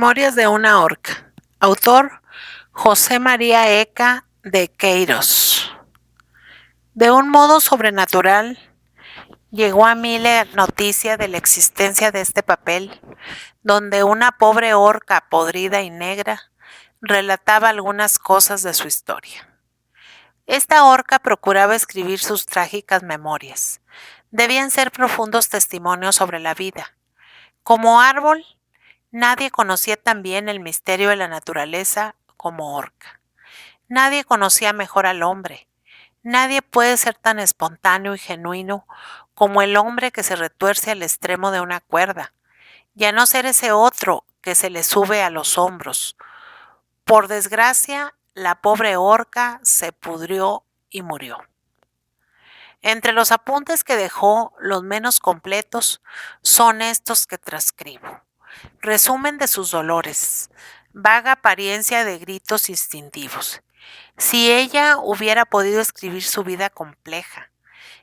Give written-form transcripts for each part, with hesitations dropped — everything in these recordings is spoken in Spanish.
Memorias de una orca. Autor José María Eca de Queiroz. De un modo sobrenatural, llegó a mí la noticia de la existencia de este papel, donde una pobre orca podrida y negra relataba algunas cosas de su historia. Esta orca procuraba escribir sus trágicas memorias. Debían ser profundos testimonios sobre la vida. Como árbol, nadie conocía tan bien el misterio de la naturaleza como orca. Nadie conocía mejor al hombre. Nadie puede ser tan espontáneo y genuino como el hombre que se retuerce al extremo de una cuerda, y a no ser ese otro que se le sube a los hombros. Por desgracia, la pobre orca se pudrió y murió. Entre los apuntes que dejó, los menos completos son estos que transcribo. Resumen de sus dolores, vaga apariencia de gritos instintivos. Si ella hubiera podido escribir su vida compleja,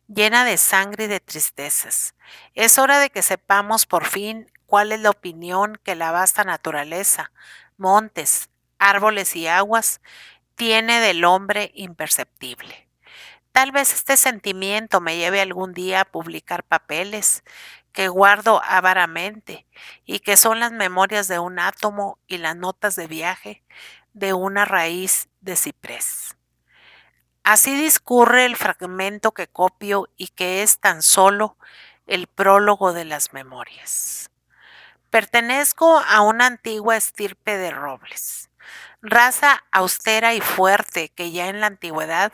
llena de sangre y de tristezas, es hora de que sepamos por fin cuál es la opinión que la vasta naturaleza, montes, árboles y aguas tiene del hombre imperceptible. Tal vez este sentimiento me lleve algún día a publicar papeles que guardo avaramente y que son las memorias de un átomo y las notas de viaje de una raíz de ciprés. Así discurre el fragmento que copio y que es tan solo el prólogo de las memorias. Pertenezco a una antigua estirpe de robles, raza austera y fuerte que ya en la antigüedad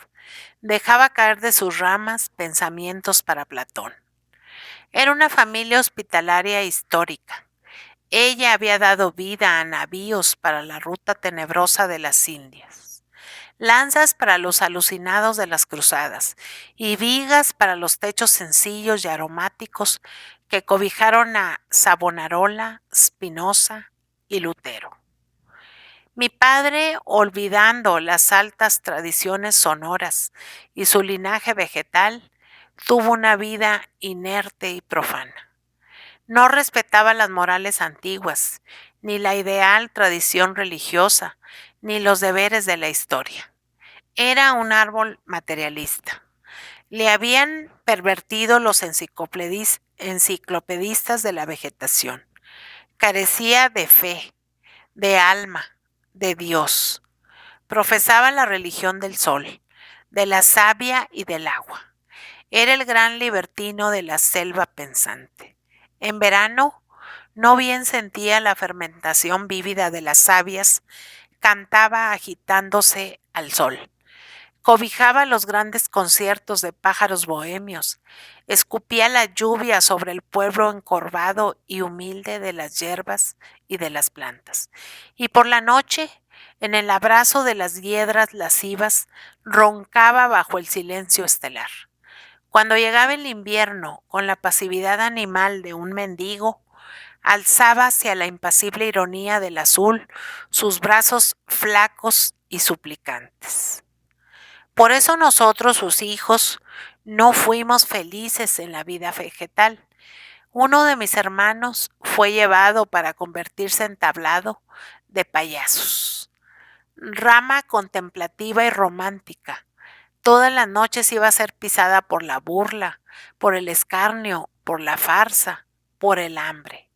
dejaba caer de sus ramas pensamientos para Platón. Era una familia hospitalaria histórica. Ella había dado vida a navíos para la ruta tenebrosa de las Indias, lanzas para los alucinados de las cruzadas y vigas para los techos sencillos y aromáticos que cobijaron a Savonarola, Spinoza y Lutero. Mi padre, olvidando las altas tradiciones sonoras y su linaje vegetal, tuvo una vida inerte y profana. No respetaba las morales antiguas, ni la ideal tradición religiosa, ni los deberes de la historia. Era un árbol materialista. Le habían pervertido los enciclopedistas de la vegetación. Carecía de fe, de alma, de Dios. Profesaba la religión del sol, de la savia y del agua. Era el gran libertino de la selva pensante. En verano, no bien sentía la fermentación vívida de las sabias, cantaba agitándose al sol. Cobijaba los grandes conciertos de pájaros bohemios, escupía la lluvia sobre el pueblo encorvado y humilde de las hierbas y de las plantas. Y por la noche, en el abrazo de las hiedras lascivas, roncaba bajo el silencio estelar. Cuando llegaba el invierno, con la pasividad animal de un mendigo, alzaba hacia la impasible ironía del azul sus brazos flacos y suplicantes. Por eso nosotros, sus hijos, no fuimos felices en la vida vegetal. Uno de mis hermanos fue llevado para convertirse en tablado de payasos. Rama contemplativa y romántica. Todas las noches iba a ser pisada por la burla, por el escarnio, por la farsa, por el hambre.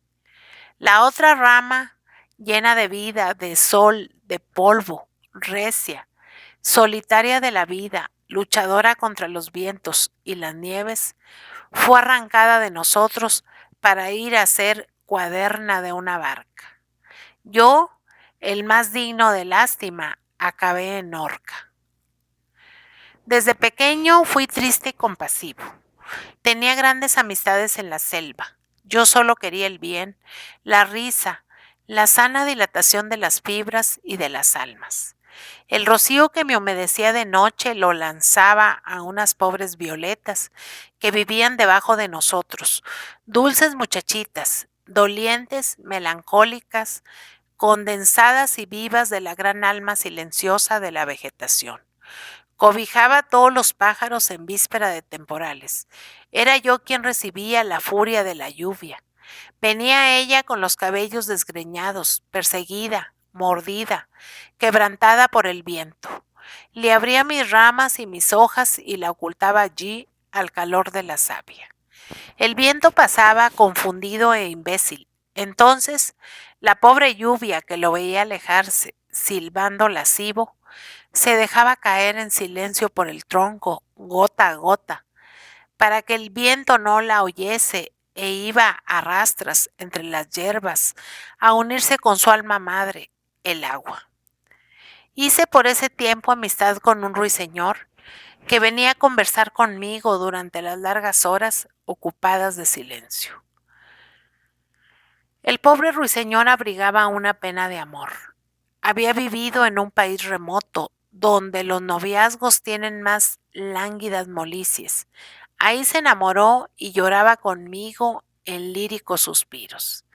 La otra rama, llena de vida, de sol, de polvo, recia, solitaria de la vida, luchadora contra los vientos y las nieves, fue arrancada de nosotros para ir a ser cuaderna de una barca. Yo, el más digno de lástima, acabé en horca. Desde pequeño fui triste y compasivo. Tenía grandes amistades en la selva. Yo solo quería el bien, la risa, la sana dilatación de las fibras y de las almas. El rocío que me humedecía de noche lo lanzaba a unas pobres violetas que vivían debajo de nosotros, dulces muchachitas, dolientes, melancólicas, condensadas y vivas de la gran alma silenciosa de la vegetación. Cobijaba a todos los pájaros en víspera de temporales. Era yo quien recibía la furia de la lluvia. Venía ella con los cabellos desgreñados, perseguida, mordida, quebrantada por el viento. Le abría mis ramas y mis hojas y la ocultaba allí al calor de la savia. El viento pasaba confundido e imbécil. Entonces, la pobre lluvia que lo veía alejarse, silbando lascivo, se dejaba caer en silencio por el tronco, gota a gota, para que el viento no la oyese e iba a rastras entre las hierbas a unirse con su alma madre, el agua. Hice por ese tiempo amistad con un ruiseñor que venía a conversar conmigo durante las largas horas ocupadas de silencio. El pobre ruiseñor abrigaba una pena de amor. Había vivido en un país remoto, donde los noviazgos tienen más lánguidas molicies. Ahí se enamoró y lloraba conmigo en líricos suspiros.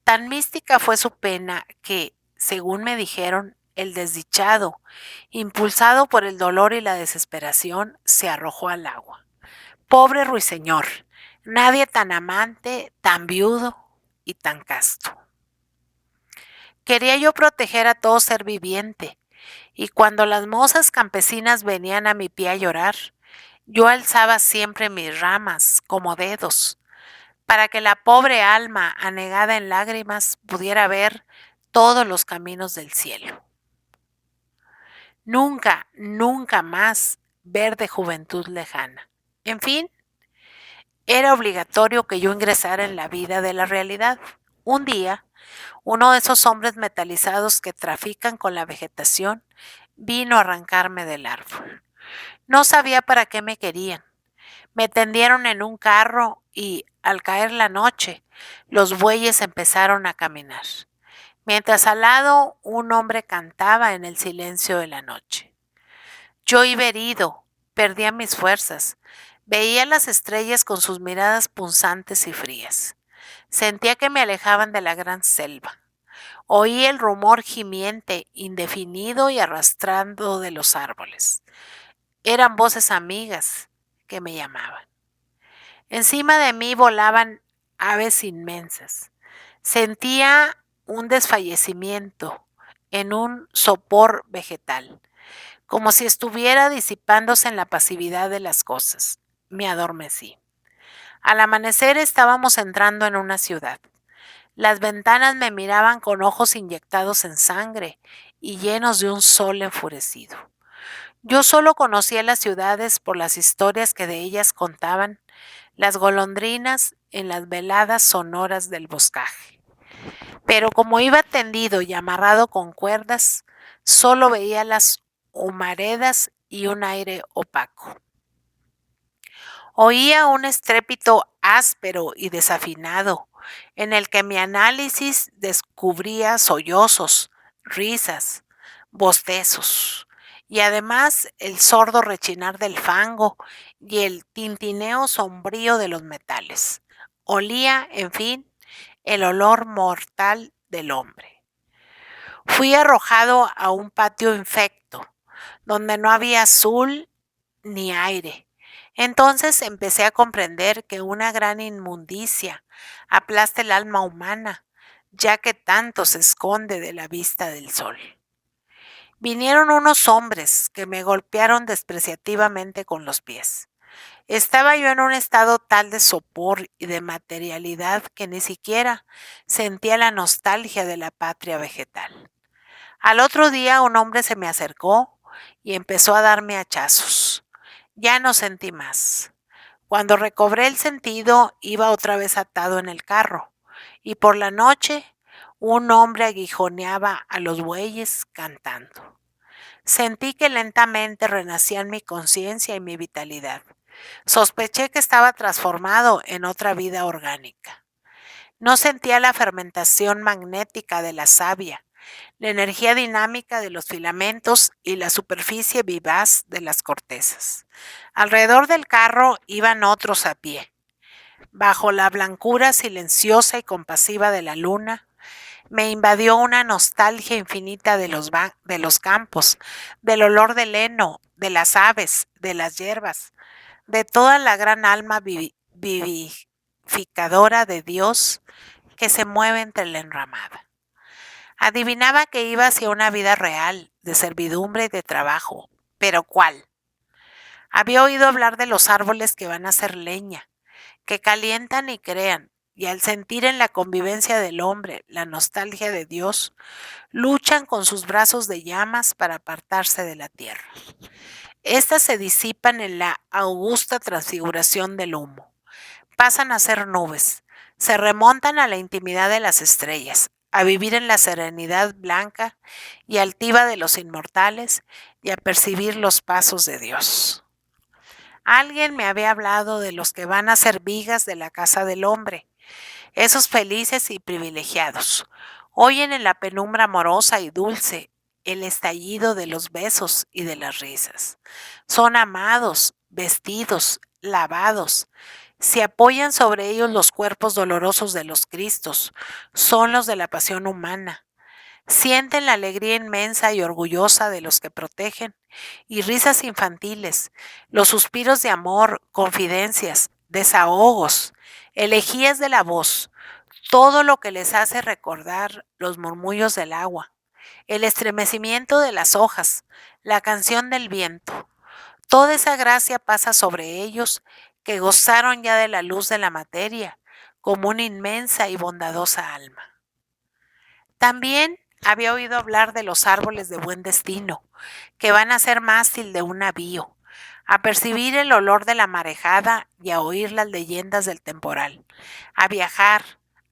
Tan mística fue su pena que, según me dijeron, el desdichado, impulsado por el dolor y la desesperación, se arrojó al agua. Pobre ruiseñor, nadie tan amante, tan viudo y tan casto. Quería yo proteger a todo ser viviente, y cuando las mozas campesinas venían a mi pie a llorar, yo alzaba siempre mis ramas como dedos, para que la pobre alma, anegada en lágrimas, pudiera ver todos los caminos del cielo. Nunca, nunca más ver de juventud lejana. En fin, era obligatorio que yo ingresara en la vida de la realidad. Un día, uno de esos hombres metalizados que trafican con la vegetación vino a arrancarme del árbol. No sabía para qué me querían. Me tendieron en un carro y, al caer la noche, los bueyes empezaron a caminar, mientras al lado un hombre cantaba en el silencio de la noche. Yo iba herido, perdía mis fuerzas, veía las estrellas con sus miradas punzantes y frías. Sentía que me alejaban de la gran selva. Oí el rumor gimiente, indefinido y arrastrando de los árboles. Eran voces amigas que me llamaban. Encima de mí volaban aves inmensas. Sentía un desfallecimiento en un sopor vegetal, como si estuviera disipándose en la pasividad de las cosas. Me adormecí. Al amanecer estábamos entrando en una ciudad. Las ventanas me miraban con ojos inyectados en sangre y llenos de un sol enfurecido. Yo solo conocía las ciudades por las historias que de ellas contaban las golondrinas en las veladas sonoras del boscaje. Pero como iba tendido y amarrado con cuerdas, solo veía las humaredas y un aire opaco. Oía un estrépito áspero y desafinado, en el que mi análisis descubría sollozos, risas, bostezos, y además el sordo rechinar del fango y el tintineo sombrío de los metales. Olía, en fin, el olor mortal del hombre. Fui arrojado a un patio infecto, donde no había azul ni aire. Entonces empecé a comprender que una gran inmundicia aplasta el alma humana, ya que tanto se esconde de la vista del sol. Vinieron unos hombres que me golpearon despreciativamente con los pies. Estaba yo en un estado tal de sopor y de materialidad que ni siquiera sentía la nostalgia de la patria vegetal. Al otro día un hombre se me acercó y empezó a darme hachazos. Ya no sentí más. Cuando recobré el sentido, iba otra vez atado en el carro, y por la noche un hombre aguijoneaba a los bueyes cantando. Sentí que lentamente renacían mi conciencia y mi vitalidad. Sospeché que estaba transformado en otra vida orgánica. No sentía la fermentación magnética de la savia, la energía dinámica de los filamentos y la superficie vivaz de las cortezas. Alrededor del carro iban otros a pie. Bajo la blancura silenciosa y compasiva de la luna, me invadió una nostalgia infinita de los campos, del olor del heno, de las aves, de las hierbas, de toda la gran alma pacificadora de Dios que se mueve entre la enramada. Adivinaba que iba hacia una vida real, de servidumbre y de trabajo. ¿Pero cuál? Había oído hablar de los árboles que van a ser leña, que calientan y crean, y al sentir en la convivencia del hombre la nostalgia de Dios, luchan con sus brazos de llamas para apartarse de la tierra. Estas se disipan en la augusta transfiguración del humo. Pasan a ser nubes, se remontan a la intimidad de las estrellas, a vivir en la serenidad blanca y altiva de los inmortales y a percibir los pasos de Dios. Alguien me había hablado de los que van a ser vigas de la casa del hombre, esos felices y privilegiados. Oyen en la penumbra amorosa y dulce el estallido de los besos y de las risas. Son amados, vestidos, lavados. Se apoyan sobre ellos los cuerpos dolorosos de los Cristos, son los de la pasión humana. Sienten la alegría inmensa y orgullosa de los que protegen, y risas infantiles, los suspiros de amor, confidencias, desahogos, elegías de la voz, todo lo que les hace recordar los murmullos del agua, el estremecimiento de las hojas, la canción del viento. Toda esa gracia pasa sobre ellos que gozaron ya de la luz de la materia, como una inmensa y bondadosa alma. También había oído hablar de los árboles de buen destino, que van a ser mástil de un navío, a percibir el olor de la marejada y a oír las leyendas del temporal, a viajar,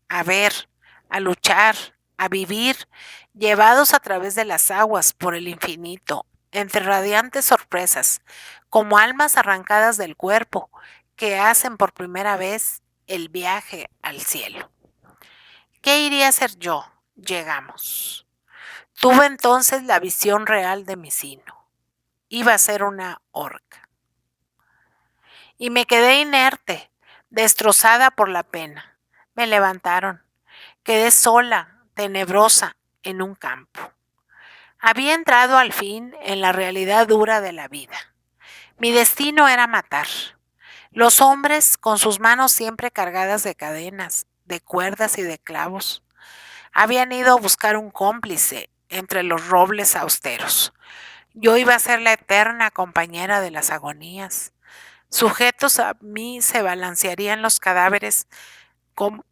a ver, a luchar, a vivir, llevados a través de las aguas por el infinito, entre radiantes sorpresas, como almas arrancadas del cuerpo, que hacen por primera vez el viaje al cielo. ¿Qué iría a ser yo? Llegamos. Tuve entonces la visión real de mi sino. Iba a ser una orca. Y me quedé inerte, destrozada por la pena. Me levantaron. Quedé sola, tenebrosa, en un campo. Había entrado al fin en la realidad dura de la vida. Mi destino era matar. Los hombres, con sus manos siempre cargadas de cadenas, de cuerdas y de clavos, habían ido a buscar un cómplice entre los robles austeros. Yo iba a ser la eterna compañera de las agonías. Sujetos a mí se balancearían los cadáveres como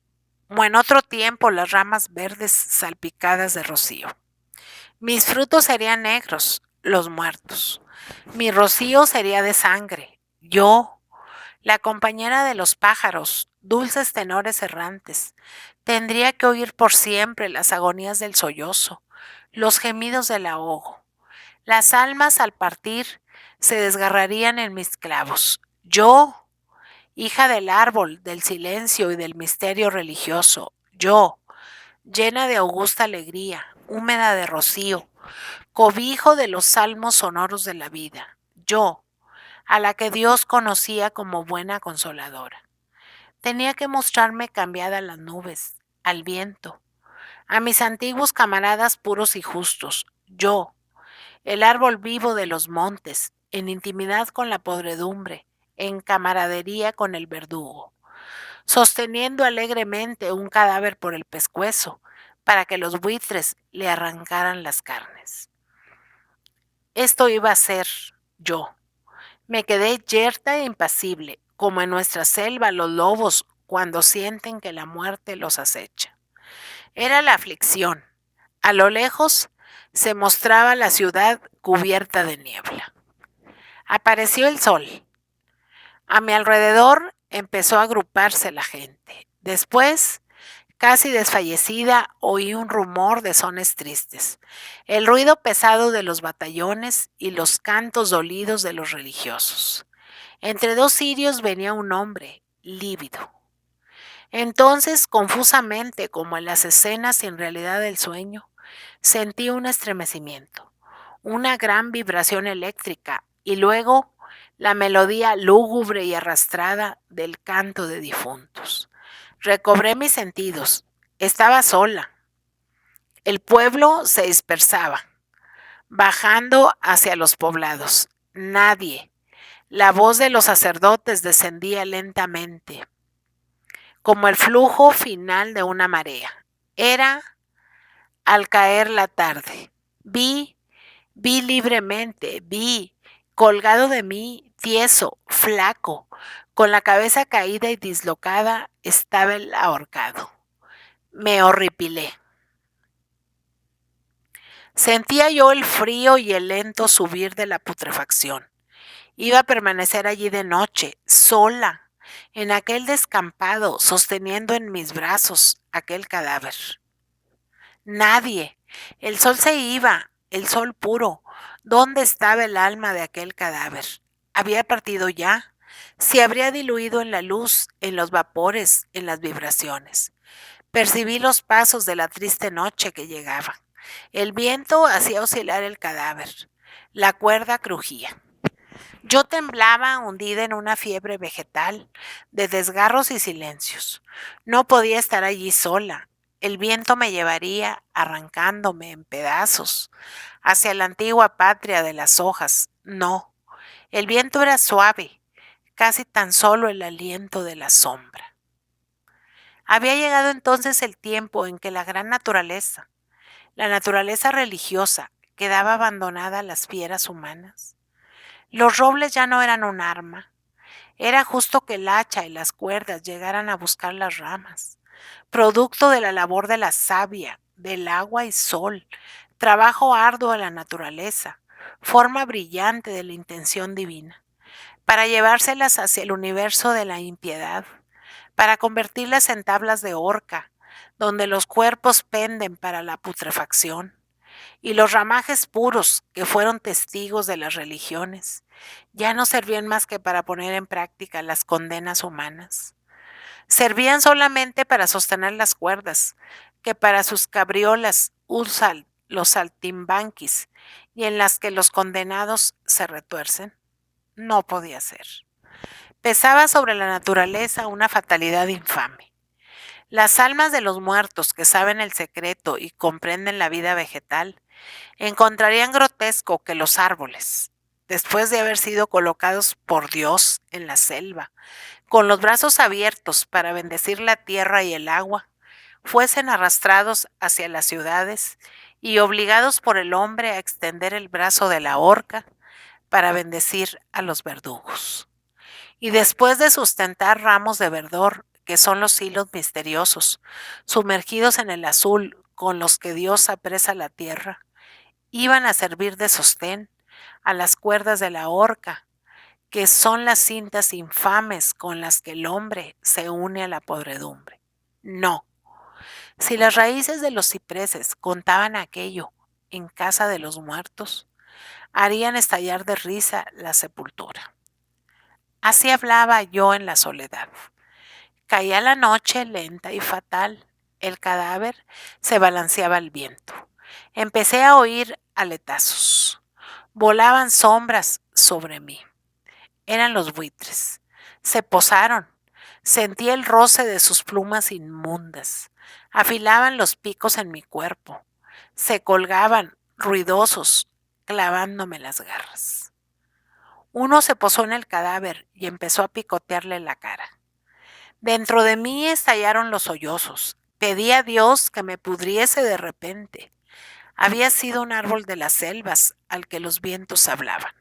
en otro tiempo las ramas verdes salpicadas de rocío. Mis frutos serían negros, los muertos. Mi rocío sería de sangre. Yo, la compañera de los pájaros, dulces tenores errantes, tendría que oír por siempre las agonías del sollozo, los gemidos del ahogo. Las almas al partir se desgarrarían en mis clavos. Yo, hija del árbol, del silencio y del misterio religioso. Yo, llena de augusta alegría, húmeda de rocío, cobijo de los salmos sonoros de la vida. Yo, a la que Dios conocía como buena consoladora. Tenía que mostrarme cambiada a las nubes, al viento, a mis antiguos camaradas puros y justos. Yo, el árbol vivo de los montes, en intimidad con la podredumbre, en camaradería con el verdugo, sosteniendo alegremente un cadáver por el pescuezo, para que los buitres le arrancaran las carnes. Esto iba a ser yo. Me quedé yerta e impasible, como en nuestra selva los lobos cuando sienten que la muerte los acecha. Era la aflicción. A lo lejos se mostraba la ciudad cubierta de niebla. Apareció el sol. A mi alrededor empezó a agruparse la gente. Después, casi desfallecida, oí un rumor de sones tristes, el ruido pesado de los batallones y los cantos dolidos de los religiosos. Entre dos cirios venía un hombre, lívido. Entonces, confusamente, como en las escenas sin realidad del sueño, sentí un estremecimiento, una gran vibración eléctrica y luego la melodía lúgubre y arrastrada del canto de difuntos. Recobré mis sentidos. Estaba sola. El pueblo se dispersaba, bajando hacia los poblados. Nadie. La voz de los sacerdotes descendía lentamente. como el flujo final de una marea. Era al caer la tarde. Vi libremente, vi, colgado de mí, tieso, flaco, con la cabeza caída y dislocada, estaba el ahorcado. Me horripilé. Sentía yo el frío y el lento subir de la putrefacción. Iba a permanecer allí de noche, sola, en aquel descampado, sosteniendo en mis brazos aquel cadáver. Nadie. El sol se iba, el sol puro. ¿Dónde estaba el alma de aquel cadáver? ¿Había partido ya? Se habría diluido en la luz, en los vapores, en las vibraciones. Percibí los pasos de la triste noche que llegaba. El viento hacía oscilar el cadáver. La cuerda crujía. Yo temblaba hundida en una fiebre vegetal de desgarros y silencios. No podía estar allí sola. El viento me llevaría, arrancándome en pedazos, hacia la antigua patria de las hojas. No, el viento era suave, casi tan solo el aliento de la sombra. Había llegado entonces el tiempo en que la gran naturaleza, la naturaleza religiosa, quedaba abandonada a las fieras humanas. Los robles ya no eran un arma. Era justo que el hacha y las cuerdas llegaran a buscar las ramas, producto de la labor de la savia, del agua y sol, trabajo arduo de la naturaleza, forma brillante de la intención divina, para llevárselas hacia el universo de la impiedad, para convertirlas en tablas de horca, donde los cuerpos penden para la putrefacción, y los ramajes puros que fueron testigos de las religiones ya no servían más que para poner en práctica las condenas humanas. Servían solamente para sostener las cuerdas, que para sus cabriolas usan los saltimbanquis y en las que los condenados se retuercen. No podía ser. Pesaba sobre la naturaleza una fatalidad infame. Las almas de los muertos que saben el secreto y comprenden la vida vegetal encontrarían grotesco que los árboles, después de haber sido colocados por Dios en la selva, con los brazos abiertos para bendecir la tierra y el agua, fuesen arrastrados hacia las ciudades y obligados por el hombre a extender el brazo de la horca para bendecir a los verdugos. Y después de sustentar ramos de verdor, que son los hilos misteriosos, sumergidos en el azul con los que Dios apresa la tierra, iban a servir de sostén a las cuerdas de la horca, que son las cintas infames con las que el hombre se une a la podredumbre. No, si las raíces de los cipreses contaban aquello en casa de los muertos, harían estallar de risa la sepultura. Así hablaba yo en la soledad. Caía la noche lenta y fatal. El cadáver se balanceaba al viento. Empecé a oír aletazos. Volaban sombras sobre mí. Eran los buitres. Se posaron. Sentí el roce de sus plumas inmundas. Afilaban los picos en mi cuerpo. Se colgaban, ruidosos, clavándome las garras. Uno se posó en el cadáver y empezó a picotearle la cara. Dentro de mí estallaron los sollozos. Pedí a Dios que me pudriese de repente. Había sido un árbol de las selvas al que los vientos hablaban.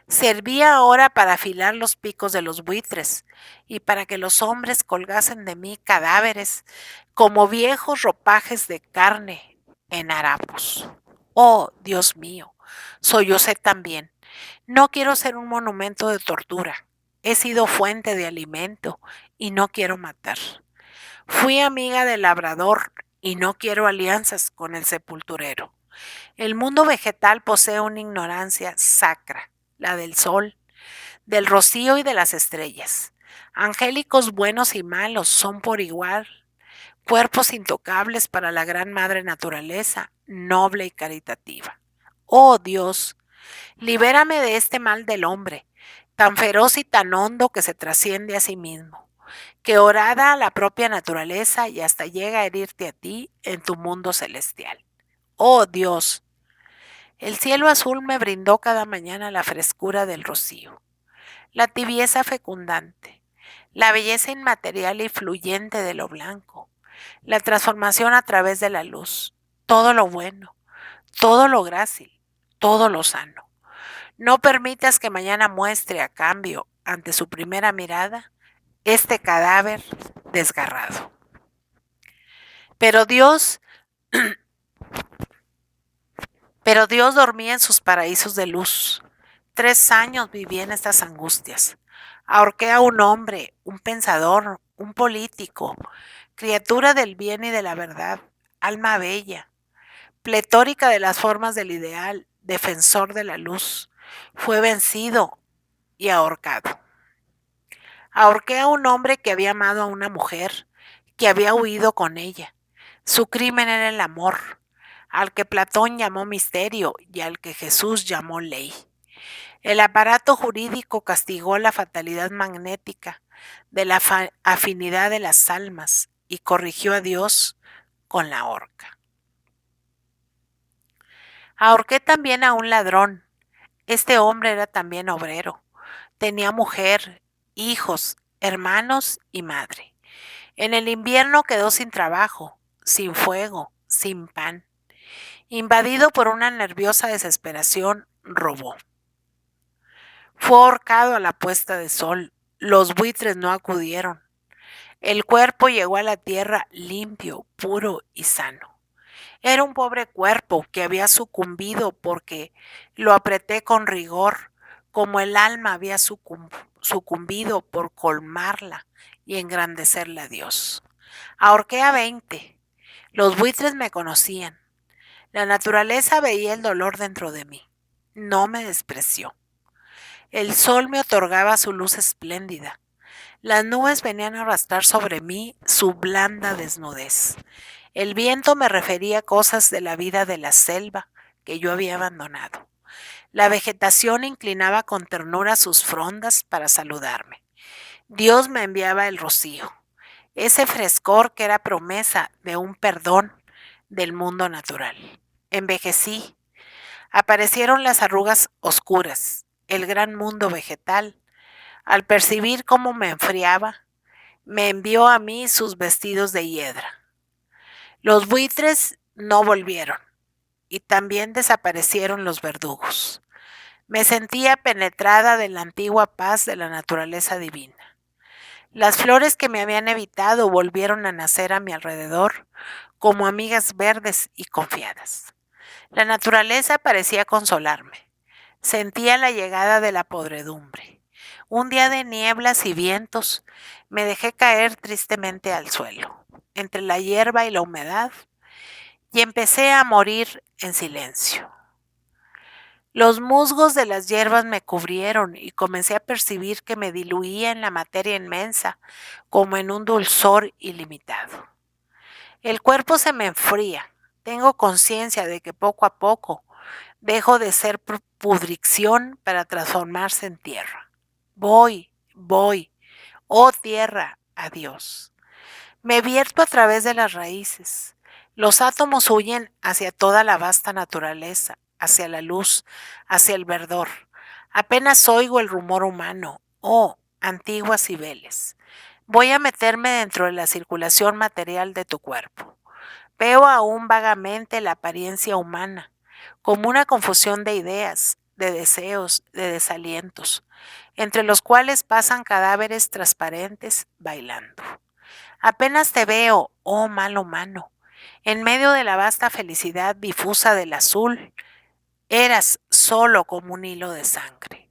Servía ahora para afilar los picos de los buitres y para que los hombres colgasen de mí cadáveres como viejos ropajes de carne en harapos. Oh, Dios mío, sollocé también. No quiero ser un monumento de tortura. He sido fuente de alimento y no quiero matar. Fui amiga del labrador y no quiero alianzas con el sepulturero. El mundo vegetal posee una ignorancia sacra, la del sol, del rocío y de las estrellas. Angélicos buenos y malos son por igual, cuerpos intocables para la gran madre naturaleza, noble y caritativa. Oh Dios, libérame de este mal del hombre, tan feroz y tan hondo que se trasciende a sí mismo, que horada a la propia naturaleza y hasta llega a herirte a ti en tu mundo celestial. Oh Dios, el cielo azul me brindó cada mañana la frescura del rocío, la tibieza fecundante, la belleza inmaterial y fluyente de lo blanco, la transformación a través de la luz, todo lo bueno, todo lo grácil, todo lo sano. No permitas que mañana muestre a cambio, ante su primera mirada, este cadáver desgarrado. Pero Dios, pero Dios dormía en sus paraísos de luz. 3 años viví en estas angustias. Ahorqué a un hombre, un pensador, un político, criatura del bien y de la verdad, alma bella, pletórica de las formas del ideal, defensor de la luz. Fue vencido y ahorcado. Ahorqué a un hombre que había amado a una mujer, que había huido con ella. Su crimen era el amor, al que Platón llamó misterio y al que Jesús llamó ley. El aparato jurídico castigó la fatalidad magnética de la afinidad de las almas y corrigió a Dios con la horca. Ahorqué también a un ladrón. Este hombre era también obrero. Tenía mujer, hijos, hermanos y madre. En el invierno quedó sin trabajo, sin fuego, sin pan. Invadido por una nerviosa desesperación, robó. Fue ahorcado a la puesta de sol. Los buitres no acudieron. El cuerpo llegó a la tierra limpio, puro y sano. Era un pobre cuerpo que había sucumbido porque lo apreté con rigor, como el alma había sucumbido por colmarla y engrandecerle a Dios. Ahorqué a 20. Los buitres me conocían. La naturaleza veía el dolor dentro de mí. No me despreció. El sol me otorgaba su luz espléndida. Las nubes venían a arrastrar sobre mí su blanda desnudez. El viento me refería cosas de la vida de la selva que yo había abandonado. La vegetación inclinaba con ternura sus frondas para saludarme. Dios me enviaba el rocío, ese frescor que era promesa de un perdón del mundo natural. Envejecí. Aparecieron las arrugas oscuras, el gran mundo vegetal. Al percibir cómo me enfriaba, me envió a mí sus vestidos de hiedra. Los buitres no volvieron y también desaparecieron los verdugos. Me sentía penetrada de la antigua paz de la naturaleza divina. Las flores que me habían evitado volvieron a nacer a mi alrededor como amigas verdes y confiadas. La naturaleza parecía consolarme. Sentía la llegada de la podredumbre. Un día de nieblas y vientos me dejé caer tristemente al suelo, entre la hierba y la humedad, y empecé a morir en silencio. Los musgos de las hierbas me cubrieron y comencé a percibir que me diluía en la materia inmensa, como en un dulzor ilimitado. El cuerpo se me enfría. Tengo conciencia de que poco a poco dejo de ser pudricción para transformarse en tierra. Voy, oh tierra, adiós. Me vierto a través de las raíces. Los átomos huyen hacia toda la vasta naturaleza, hacia la luz, hacia el verdor. Apenas oigo el rumor humano. Oh, antiguas Cibeles. Voy a meterme dentro de la circulación material de tu cuerpo. Veo aún vagamente la apariencia humana, como una confusión de ideas, de deseos, de desalientos, entre los cuales pasan cadáveres transparentes bailando. Apenas te veo, oh mal humano, en medio de la vasta felicidad difusa del azul, eras solo como un hilo de sangre.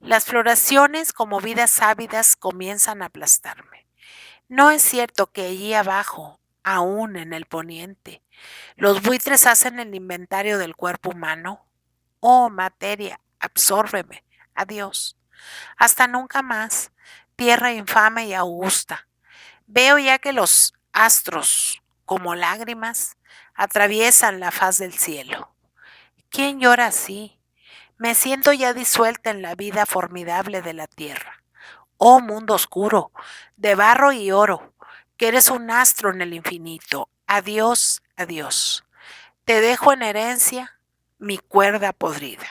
Las floraciones como vidas ávidas comienzan a aplastarme. No es cierto que allí abajo, aún en el poniente, los buitres hacen el inventario del cuerpo humano. Oh materia, absórbeme. Adiós. Hasta nunca más, tierra infame y augusta. Veo ya que los astros, como lágrimas, atraviesan la faz del cielo. ¿Quién llora así? Me siento ya disuelta en la vida formidable de la tierra. Oh mundo oscuro, de barro y oro, que eres un astro en el infinito. Adiós, adiós. Te dejo en herencia mi cuerda podrida.